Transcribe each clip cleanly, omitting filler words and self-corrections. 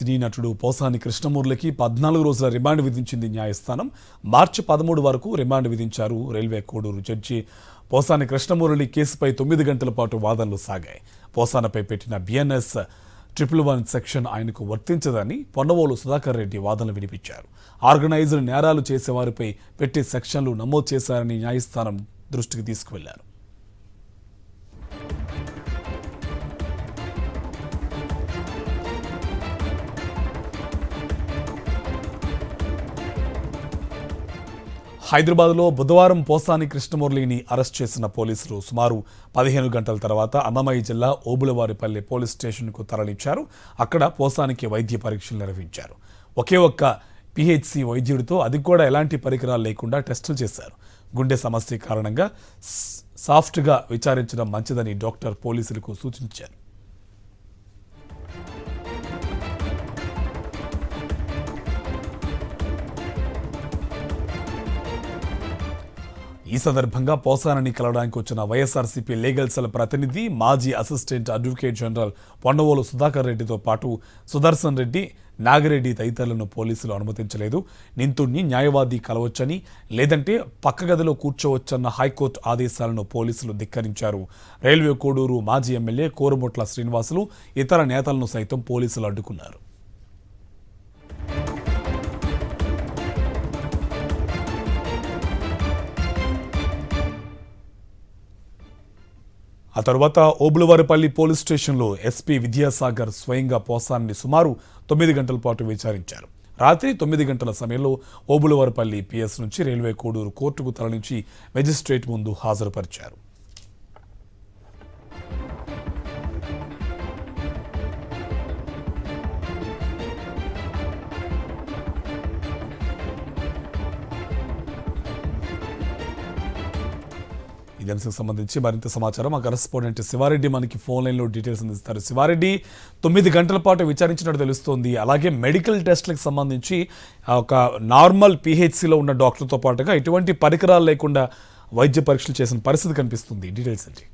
సినీ నటుడు పోసాని కృష్ణమూర్తికి 14 రోజుల రిమాండ్ విధించింది న్యాయస్థానం. మార్చి 13 వరకు రిమాండ్ విధించారు రైల్వే కోడూరు జడ్జి. పోసాని కృష్ణమూర్తి కేసుపై 9 గంటల పాటు వాదనలు సాగాయి. పోసానపై పెట్టిన BNS 111 సెక్షన్ ఆయనకు వర్తించదని పొన్నవోలు సుధాకర్ రెడ్డి వాదనలు వినిపించారు. ఆర్గనైజ్డ్ నేరాలు చేసేవారిపై పెట్టి సెక్షన్లు నమోదు చేశారని న్యాయస్థానం దృష్టికి తీసుకువెళ్లారు. హైదరాబాద్లో బుధవారం పోసాని కృష్ణమూర్తిని అరెస్ట్ చేసిన పోలీసులు సుమారు 15 గంటల తర్వాత అన్నమయ్య జిల్లా ఓబులవారిపల్లి పోలీస్ స్టేషన్కు తరలించారు. అక్కడ పోసానికి వైద్య పరీక్షలు నిర్వహించారు. ఒకే ఒక్క PHC వైద్యుడితో, అది కూడా ఎలాంటి పరికరాలు లేకుండా టెస్టులు చేశారు. గుండె సమస్య కారణంగా సాఫ్ట్గా విచారించడం మంచిదని డాక్టర్ పోలీసులకు సూచించారు. ఈ సందర్భంగా పోసానని కలవడానికి వచ్చిన వైఎస్ఆర్సీపీ లీగల్ సెల్ ప్రతినిధి, మాజీ assistant advocate general Ponnavolu Sudhakar రెడ్డితో పాటు సుదర్శన్ రెడ్డి, నాగిరెడ్డి తదితరులను పోలీసులు అనుమతించలేదు. నిందితుడిని న్యాయవాది కలవచ్చని, లేదంటే పక్క గదిలో కూర్చోవచ్చన్న హైకోర్టు ఆదేశాలను పోలీసులు ధిక్కరించారు. రైల్వే కోడూరు మాజీ ఎమ్మెల్యే కోరుముట్ల శ్రీనివాసులు, ఇతర నేతలను సైతం పోలీసులు అడ్డుకున్నారు. ఆ తర్వాత ఓబులవారిపల్లి పోలీస్ స్టేషన్లో SP విద్యాసాగర్ స్వయంగా పోసాన్ని సుమారు 9 గంటల పాటు విచారించారు. రాత్రి 9 గంటల సమయంలో ఓబులవారిపల్లి PS నుంచి రైల్వే కోడూరు కోర్టుకు తరలించి మెజిస్ట్రేట్ ముందు హాజరుపరిచారు. ఈ అంశానికి సంబంధించి మరింత సమాచారం మా కరెస్పాండెంట్ శివారెడ్డి మనకి ఫోన్ లైన్లో డీటెయిల్స్ అందిస్తారు. శివారెడ్డి, 9 గంటల పాటు విచారించినట్టు తెలుస్తోంది. అలాగే మెడికల్ టెస్ట్లకు సంబంధించి ఒక నార్మల్ PHCలో ఉన్న డాక్టర్తో పాటుగా ఎటువంటి పరికరాలు లేకుండా వైద్య పరీక్షలు చేసిన పరిస్థితి కనిపిస్తుంది. డీటెయిల్స్ ఏంటి?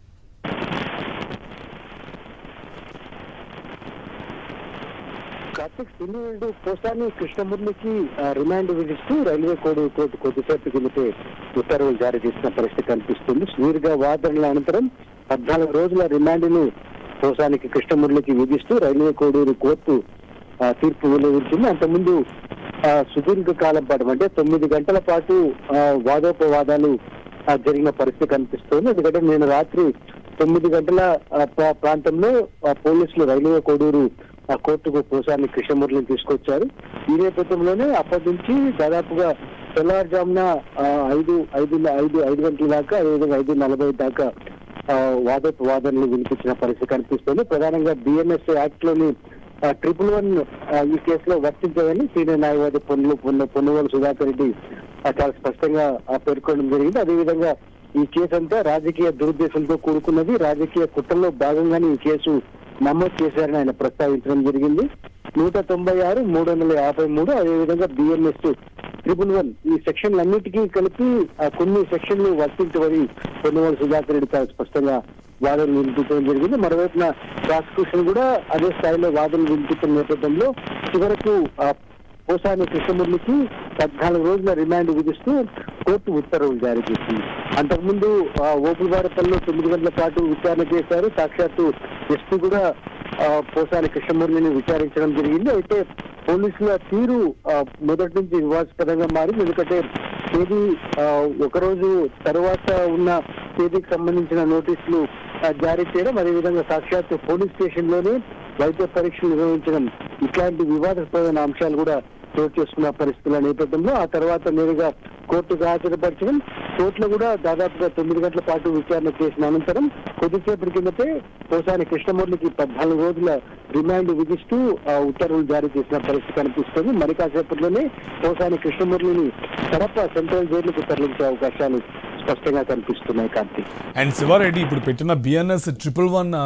సినీ పోసాని కృష్ణమూర్తికి రిమాండ్ విధిస్తూ రైల్వే కోర్టు కొద్దిసేపు కిందటే ఉత్తర్వులు జారీ చేసిన పరిస్థితి కనిపిస్తుంది. సుదీర్ఘ వాదనల అనంతరం 14 రోజుల రిమాండ్ను పోసానికి కృష్ణమూర్తికి విధిస్తూ రైల్వే కోడూరు కోర్టు తీర్పు వెలువరించింది. అంతకుముందు సుదీర్ఘ కాలం పాటు అంటే 9 గంటల పాటు వాదోపవాదాలు జరిగిన పరిస్థితి కనిపిస్తుంది. ఎందుకంటే నేను రాత్రి 9 గంటల ప్రాంతంలో పోలీసులు రైల్వే కోడూరు కోర్టుకు పోసాని కృష్ణమూర్తిని తీసుకొచ్చారు. ఈ నేపథ్యంలోనే అప్పటి నుంచి దాదాపుగా తెల్లవారుజామున 5 గంటల దాకా, అదేవిధంగా 5:40 దాకా వాదనలు వినిపించిన పరిస్థితి కనిపిస్తుంది. ప్రధానంగా BNS యాక్ట్ లోని 111 ఈ కేసులో వర్తించదని సీనియర్ న్యాయవాది పొన్నవోలు సుధాకర్ రెడ్డి చాలా స్పష్టంగా పేర్కొనడం జరిగింది. అదేవిధంగా ఈ కేసు అంతా రాజకీయ దురుద్దేశంతో కూడుకున్నది, రాజకీయ కుట్రలో భాగంగానే ఈ కేసు నమోదు చేశారని ఆయన ప్రస్తావించడం జరిగింది. 196, 353, అదేవిధంగా BNS 111 ఈ సెక్షన్లన్నిటికీ కలిపి కొన్ని సెక్షన్లు వర్తించవని పొన్నవోలు సుధాకర్ రెడ్డి చాలా స్పష్టంగా వాదనలు వినిపించడం జరిగింది. మరోవైపున ప్రాసిక్యూషన్ కూడా అదే స్థాయిలో వాదనలు వినిపించిన నేపథ్యంలో చివరకు పోసాని కృష్ణమూర్తికి 14 రోజుల రిమాండ్ విధిస్తూ కోర్టు ఉత్తర్వులు జారీ చేసింది. అంతకుముందు ఓబులవారిపల్లిలో 9 గంటల పాటు విచారణ చేశారు. సాక్షాత్తు SP కూడా పోసాని కృష్ణమూర్తిని విచారించడం జరిగింది. అయితే పోలీసుల తీరు మొదటి నుంచి వివాదాస్పదంగా మారింది. ఎందుకంటే తేదీ ఒకరోజు తర్వాత ఉన్న తేదీకి సంబంధించిన నోటీసులు జారీ చేయడం, అదేవిధంగా సాక్షాత్తు పోలీస్ స్టేషన్ లోనే వైద్య పరీక్షలు నిర్వహించడం, ఇట్లాంటి వివాదాస్పదమైన అంశాలు కూడా చోటు చేసుకున్న పరిస్థితుల నేపథ్యంలో ఆ తర్వాత నేరుగా కోర్టుకు హాజరుపరచడం, కోర్టులో కూడా దాదాపుగా 9 గంటల పాటు విచారణ చేసిన అనంతరం కొద్దిసేపటి కిందటే పోసాని కృష్ణమూర్తికి 14 రోజుల రిమాండ్ విధిస్తూ ఉత్తర్వులు జారీ చేసిన పరిస్థితి కనిపిస్తుంది. మరి కాసేపట్లోనే పోసాని కృష్ణమూర్తిని కడప సెంట్రల్ జైలుకు తరలించే అవకాశాలు స్పష్టంగా కనిపిస్తున్నాయి. కార్తీక్ అండ్ శివారెడ్డి, ఇప్పుడు పెట్టిన BNS 111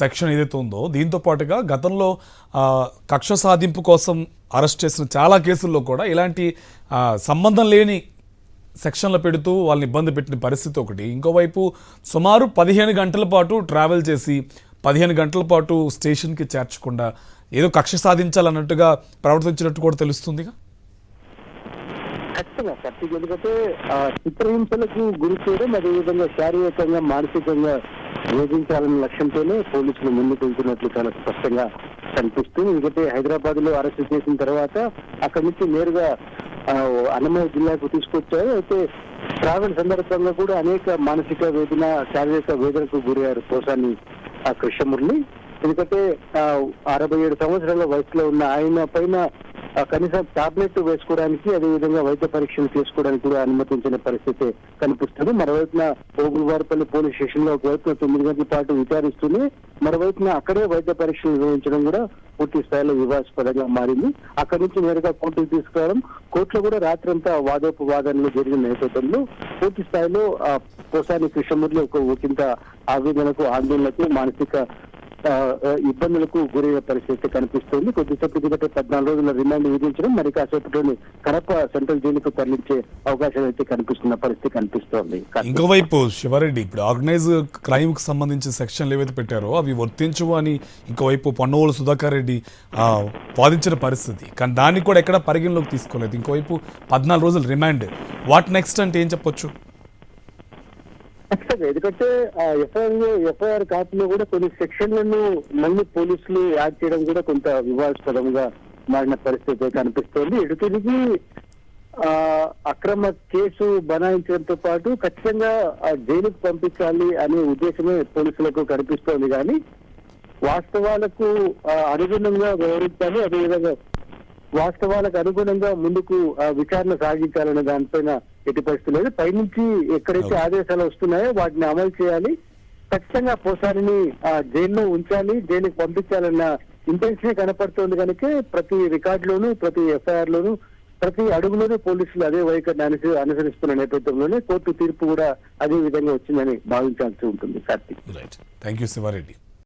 సెక్షన్ ఏదైతే ఉందో దీంతో పాటుగా గతంలో కక్ష సాధింపు కోసం అరెస్ట్ చేసిన చాలా కేసుల్లో కూడా ఇలాంటి సంబంధం లేని సెక్షన్లు పెడుతూ వాళ్ళని ఇబ్బంది పెట్టిన పరిస్థితి ఒకటి. ఇంకోవైపు సుమారు 15 గంటల పాటు ట్రావెల్ చేసి 15 గంటల పాటు స్టేషన్కి చేర్చకుండా ఏదో కక్ష సాధించాలన్నట్టుగా ప్రవర్తించినట్టు కూడా తెలుస్తుందిగా. ఖచ్చితంగా ఖచ్చితంగా ఎందుకంటే చిత్రహింసలకు గురి చేయడం, అదేవిధంగా శారీరకంగా మానసికంగా వేధించాలనే లక్ష్యంతోనే పోలీసులు ముందుకు వెళ్తున్నట్లు చాలా స్పష్టంగా కనిపిస్తుంది. ఎందుకంటే హైదరాబాద్ లో అరెస్ట్ చేసిన తర్వాత అక్కడి నుంచి నేరుగా అన్నమయ్య జిల్లాకు తీసుకొచ్చారు. అయితే ట్రావెల్ సందర్భంగా కూడా అనేక మానసిక వేదన, శారీరక వేదనకు గురయ్యారు పోసాని కృష్ణమురళి. ఎందుకంటే 67 సంవత్సరాల వయసులో ఉన్న ఆయన పైన కనీసం టాబ్లెట్ వేసుకోవడానికి, అదేవిధంగా వైద్య పరీక్షలు చేసుకోవడానికి కూడా అనుమతించిన పరిస్థితి కనిపిస్తుంది. మరోవైపున ఓగులవారిపల్లి పోలీస్ స్టేషన్ లో ఒకవైపున 9 గంటల పాటు విచారిస్తూనే మరోవైపున అక్కడే వైద్య పరీక్షలు నిర్వహించడం కూడా పూర్తి స్థాయిలో వివాదాస్పదంగా మారింది. అక్కడి నుంచి నేరుగా కోర్టుకు తీసుకురావడం, కోర్టులో కూడా రాత్రంతా వాదోపవాదనలు జరిగిన నేపథ్యంలో పూర్తి స్థాయిలో పోసాని కృష్ణమురళి ఒకంత ఆవేదనకు, ఆందోళనకు, మానసిక ఇబ్బందులకు గురైన పరిస్థితి కనిపిస్తుంది. కొద్దిసేపు కిందట 14 రోజుల రిమాండ్ విధించడం, మరి కాసేపట్లోని కడప సెంట్రల్ జైలుకు తరలించే అవకాశం అయితే కనిపిస్తున్న పరిస్థితి కనిపిస్తోంది. ఇంకోవైపు శివారెడ్డి, ఇప్పుడు ఆర్గనైజ్ క్రైమ్ కు సంబంధించిన సెక్షన్లు ఏవైతే పెట్టారో అవి వర్తించవు అని ఇంకోవైపు పొన్నవోలు సుధాకర్ రెడ్డి వాదించిన పరిస్థితి, కానీ దాన్ని కూడా ఎక్కడ పరిగణలోకి తీసుకోలేదు. ఇంకోవైపు 14 రోజుల రిమాండ్, వాట్ నెక్స్ట్ అంటే ఏం చెప్పొచ్చు? ఎందుకంటే ఎఫ్ఐఆర్ కాపీలో కూడా కొన్ని సెక్షన్లను మళ్ళీ పోలీసులు యాడ్ చేయడం కూడా కొంత వివాదాస్పదంగా మారిన పరిస్థితి కనిపిస్తోంది. ఎటు తిరిగి అక్రమ కేసు బనాయించడంతో పాటు ఖచ్చితంగా జైలుకు పంపించాలి అనే ఉద్దేశమే పోలీసులకు కనిపిస్తోంది. కానీ వాస్తవాలకు అనుగుణంగా వ్యవహరించాలి, అదేవిధంగా వాస్తవాలకు అనుగుణంగా ముందుకు విచారణ సాగించాలనే దానిపైన ఎట్టి పరిస్థితి లేదు. పైనుంచి ఎక్కడైతే ఆదేశాలు వస్తున్నాయో వాటిని అమలు చేయాలి. ఖచ్చితంగా పోసారిని జైల్లో ఉంచాలి, జైలుకి పంపించాలన్న ఇంటెన్షన్ కనపడుతోంది. కనుక ప్రతి రికార్డులోనూ, ప్రతి ఎఫ్ఐఆర్ లోనూ, ప్రతి అడుగులోనూ పోలీసులు అదే వైఖరిని అనుసరిస్తున్న నేపథ్యంలోనే కోర్టు తీర్పు కూడా అదే విధంగా వచ్చిందని భావించాల్సి ఉంటుంది. Karthik, thank you Sivareddy.